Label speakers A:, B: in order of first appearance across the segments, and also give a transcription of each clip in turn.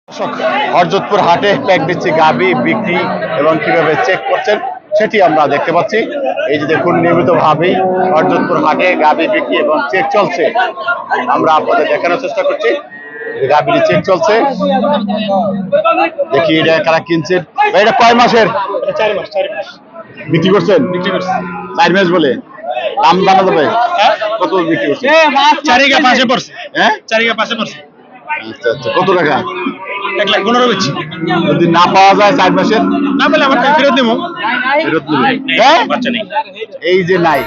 A: দর্শক, হরজতপুর হাটে প্রেগনেন্সি গাভী বিক্রি এবং কিভাবে চেক করছেন সেটি আমরা দেখতে পাচ্ছি। এই যে দেখুন, নিয়মিত ভাবেই হরজতপুর হাটে গাভী বিক্রি এবং চেক চলছে। আমরা আপনাদের দেখানোর চেষ্টা করছি গাভীর চেক চলছে। দেখি এটা কারা কিনছেন। এটা কয় মাসের?
B: 4 মাস
A: বিক্রি করছেন?
B: বিক্রি করছি।
A: 4 মাস বলে দাম জানা যাবে কত বিক্রি করছেন?
B: 4 পাশে পড়ছে।
A: হ্যাঁ,
B: 4 পাশে পড়ছে।
A: আচ্ছা আচ্ছা, কত টাকা?
B: 1,15,000 বেচছি।
A: যদি না পাওয়া যায় 4 মাসের,
B: না পেলে আমার টাকা ফেরত দেবো।
A: ফেরত নেবে?
B: নেই,
A: হ্যাঁ,
B: বাচ্চা নেই।
A: এই যে নাই।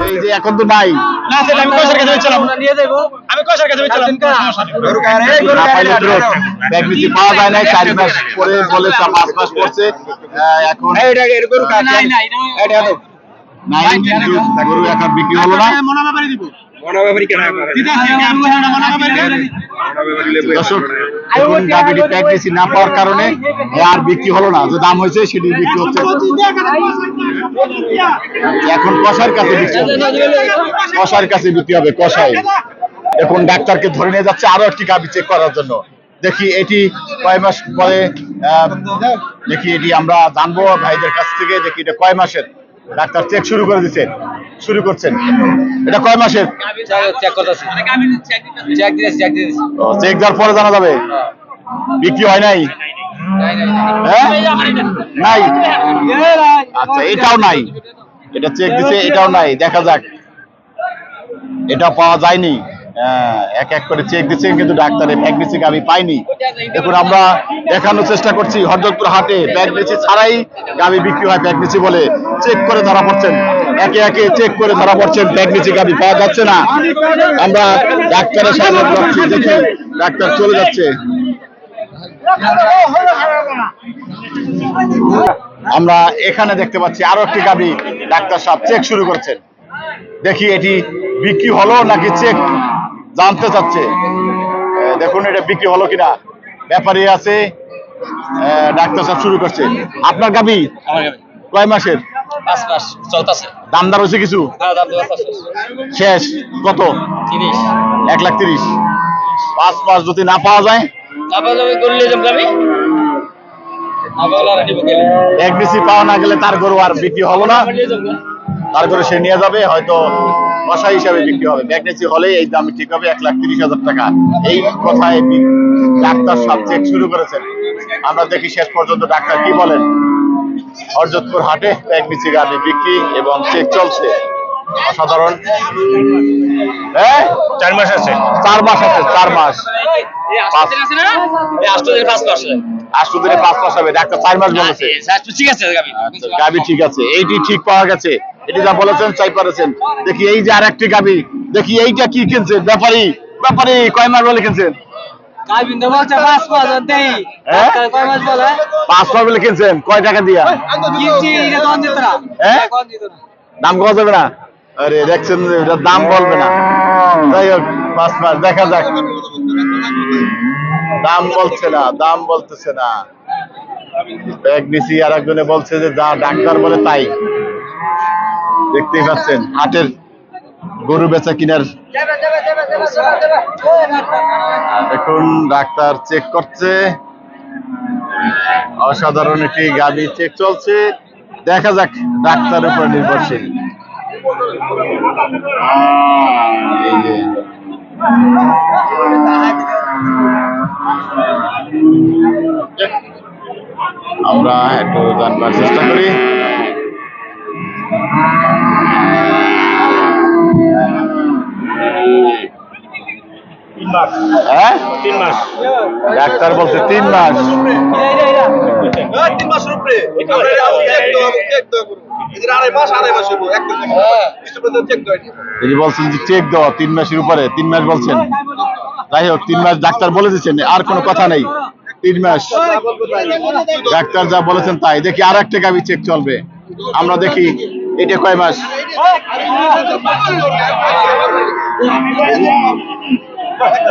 A: এই যে এখন তো নাই।
B: না সেটা আমি কয়সার কাছে বেচলাম। আমি কয়সার কাছে বেচলাম। সমস্যা নেই।
A: না পাইলে ফেরত। প্রেগনেন্সি পাওয়া যায় নাই, 4 মাস পরে বলে 5 মাস পড়ছে। এখন নাই, কিন্তু গরু এখন বিক্রি হলো না। দর্শক, এখন গাভীটি প্রেগনেন্সি না পাওয়ার কারণে আর বিক্রি হলো না। যে দাম হয়েছে সেটি বিক্রি হচ্ছে। এখন কষার কাছে বিক্রি হবে, কষার কাছে বিক্রি হবে। কষাই এখন ডাক্তারকে ধরে নিয়ে যাচ্ছে আরো একটি গাভী চেক করার জন্য। দেখি এটি কয় মাস পরে, দেখি এটি আমরা জানবো ভাইদের কাছ থেকে। দেখি এটা কয় মাসের। ডাক্তার চেক শুরু করে দিচ্ছেন, শুরু করছেন। এটা কয় মাসের? চেক দেওয়ার পরে জানা যাবে। বিক্রি হয় নাই? হ্যাঁ, নাই। আচ্ছা, এটাও নাই। এটা চেক দিছে, এটাও নাই। দেখা যাক, এটা পাওয়া যায়নি। এক এক করে চেক দিচ্ছে, কিন্তু ডাক্তারের প্রেগনেন্সি গাভী পাইনি। দেখুন, আমরা দেখানোর চেষ্টা করছি হরজতপুর হাটে প্রেগনেন্সি ছাড়াই গাভী বিক্রি হয় প্রেগনেন্সি বলে। চেক করে ধরা পড়ছেন, একে একে চেক করে ধরা পড়ছেন। প্রেগনেন্সি গাভী পাওয়া যাচ্ছে না। আমরা ডাক্তারের সামনে যাচ্ছি, দেখি ডাক্তার চলে যাচ্ছে। আমরা এখানে দেখতে পাচ্ছি আরো একটি গাভী ডাক্তার সাহেব চেক শুরু করছেন। দেখি এটি বিক্রি হলো নাকি চেক জানতে চাচ্ছে। দেখুন এটা বিক্রি হলো কিনা। ব্যাপারী আছে, ডাক্তার সাহেব শুরু করছে। আপনার গাভী কয় মাসের?
B: 5 মাস চলতেছে।
A: দামদার হয়েছে কিছু? শেষ কত?
B: 30।
A: 1,30,000। 5 মাস যদি না পাওয়া যায়, প্রেগনেন্সি পাওয়া না গেলে তার গরু আর বিক্রি হলো না। তার গরু সে নিয়ে যাবে, হয়তো কষাই হিসাবে বিক্রি হবে। প্রেগনেন্সি হলে এই দাম ঠিক হবে 1,30,000 টাকা। এই কথায় ডাক্তার সব চেক শুরু করেছেন। আমরা দেখি শেষ পর্যন্ত ডাক্তার কি বলেন। হরজতপুর হাটে প্রেগনেন্সি গাভী বিক্রি এবং চেক চলছে। অসাধারণ। হ্যাঁ,
B: 4 মাস আছে।
A: 4 মাস আছে। 4 মাস। 8 দিনে 5 মাস হবে। ডাক্তার 4 মাস বলেছে।
B: ঠিক আছে
A: গাভী ঠিক আছে, এইটি ঠিক পাওয়া গেছে। এটি যা বলেছেন চাই পারেছেন। দেখি এই যে আর একটি গাভী, দেখি এইটা কি কিনছেন ব্যাপারী। ব্যাপারী কয় মাস বলে কিনছেন? 5 মাস বলে কিনছেন। কয় টাকা দিয়া? হ্যাঁ, দাম কত যাবে না? আরে দেখছেন, এটার দাম বলবে না। যাই হোক, 5 মাস দেখা যাক। দাম বলছে না, দাম বলতেছে না। প্রেগনেন্সি আর একজনে বলছে যে যা ডাক্তার বলে তাই। দেখতেই পাচ্ছেন হাটের গরু বেচা কিনার। এখন ডাক্তার চেক করছে। অসাধারণ একটি গাভী চেক চলছে। দেখা যাক, ডাক্তারের উপর নির্ভরশীল। এই যে আমরা একটু জানবার চেষ্টা করি। হ্যাঁ,
B: 3 মাস।
A: ডাক্তার বলছে 3 মাস।
C: 3 মাসের উপরে
A: তিনি বলছেন যে চেক দেওয়া 3 মাসের উপরে। 3 মাস বলছেন। যাই হোক, 3 মাস ডাক্তার বলে দিচ্ছেন, আর কোনো কথা নেই। 3 মাস ডাক্তার যা বলেছেন তাই। দেখি আর একটা গাভী চেক চলবে। আমরা দেখি এটা কয় মাস।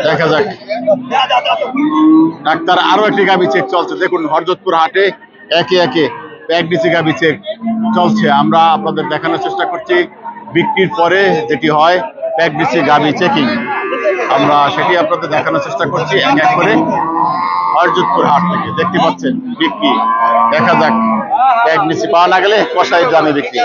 A: দেখা যাক, ডাক্তার আরো একটি গাভী চেক চলছে। দেখুন হরজতপুর হাটে একে একে প্রেগনেন্সি গাভী চেক চলছে। আমরা আপনাদের দেখানোর চেষ্টা করছি বিক্রির পরে যেটি হয় প্রেগনেন্সি গাভী চেকিং, আমরা সেটি আপনাদের দেখানোর চেষ্টা করছি এক এক করে। হরজতপুর হাট থেকে দেখতে পাচ্ছেন বিক্রি, দেখা যাক প্রেগনেন্সি পাওয়া না গেলে কষাই দামে বিক্রি।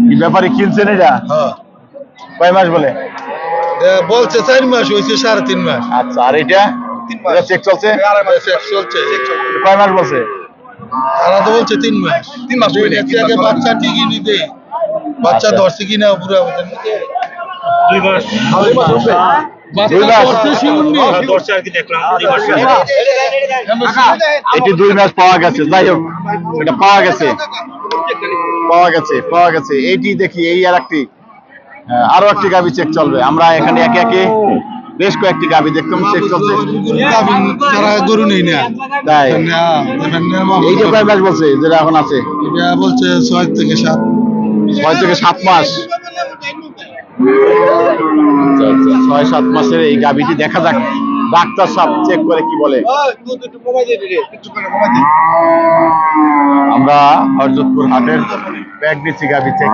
A: কি ব্যাপারে কিনছেন এটা? কয় মাস বলে?
C: বলছে 4 মাস হয়েছে, 3.5 মাস।
A: আচ্ছা, আর এটা চেক চলছে
C: চলছে।
A: কয় মাস বলছে?
C: তারা তো বলছে 3 মাস। 3 মাস হয়ে গেছে। আগে বাচ্চা ঠিকই নিতে, বাচ্চা ধরছে কিনা পুরো আমাদের নিতে
B: 2 মাস।
C: বাচ্চা ধরছে শিউনি।
B: ধরছে আর কি দেখলাম 2 মাস।
A: এটি 2 মাস পাওয়া গেছে। যাই হোক, এটা পাওয়া গেছে। এইটি দেখি, এই আর একটি আরো একটি গাভী চেক চলবে। আমরা এখানে একে একে বেশ কয়েকটি গাভী দেখতাম চেক চলছে।
C: তারা গরু নেই না,
A: তাই এই যে কয় মাস বলছে যেটা এখন আছে?
C: এটা বলছে 6 থেকে 7।
A: 6 থেকে 7 মাস। 6-7 মাসের এই গাভীটি দেখা যাক ডাক্তার সাহেব চেক করে কি বলে। আমরা হরজতপুর হাটের প্রেগনেন্সি গাভী চেক।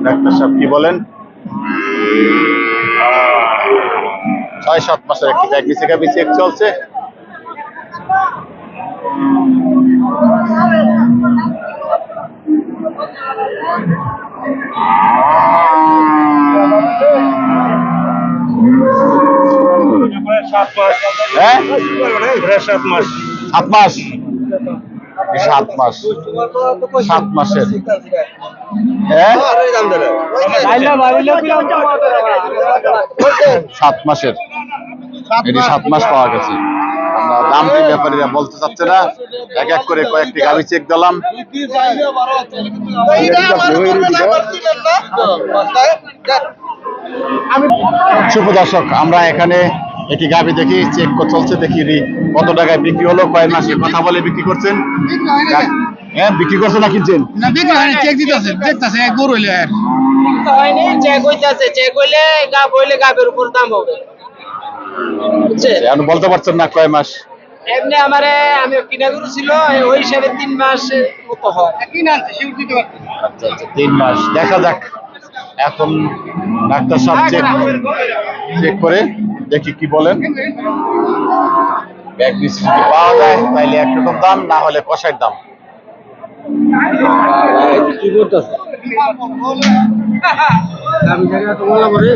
A: ডাক্তার সাহেব কি বলেন? 6-7 মাসের একটি প্রেগনেন্সি গাভী চেক চলছে। হ্যাঁ,
B: 7 মাস।
A: 7 মাস। 7 মাস। 7 মাসের। হ্যাঁ, 7 মাসের। এটি 7 মাস পাওয়া গেছে। আমরা দামটি ব্যাপারীরা বলতে চাচ্ছে না, এক এক করে কয়েকটি গাভী চেক দিলাম। শুভ দর্শক, আমরা এখানে একটি গাভী দেখি চেক চলছে, দেখি কত টাকায় বিক্রি হলো, কয় মাসে কথা বলে বিক্রি করছেন। হ্যাঁ, বিক্রি করছেন না কিনছেন?
C: না বিক্রি হয়নি, চেক দিতেছে, দেখতাছে এক গরু হইলে আর
D: হয়নি, চেক হইতাছে। চেক হইলে গাব হইলে গাবের উপর দাম হবে, বুঝছেন?
A: এখন বলতে পারছেন না কয় মাস?
D: এমনি আমারে আমি কিনা গরু ছিল ওই হিসাবে 3 মাস মতো হয়।
A: আচ্ছা, 3 মাস। দেখা যাক এখন ডাক্তার সাহেব চেক করে দেখি কি বলেন। প্রেগনেন্সি যদি পাওয়া যায় তাহলে একরকম দাম, না হলে কষাইয়ের দাম।
D: কি করতেছে আমি জায়গা তো বলা পরে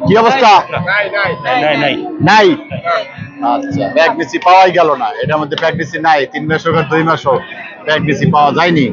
A: কি অবস্থা? নাই।
B: নাই।
A: আচ্ছা, প্রেগনেন্সি পাওয়াই গেল না। এটার মধ্যে প্রেগনেন্সি নাই। 3 মাস হোক আর 2 মাস হোক, প্রেগনেন্সি পাওয়া যায়নি।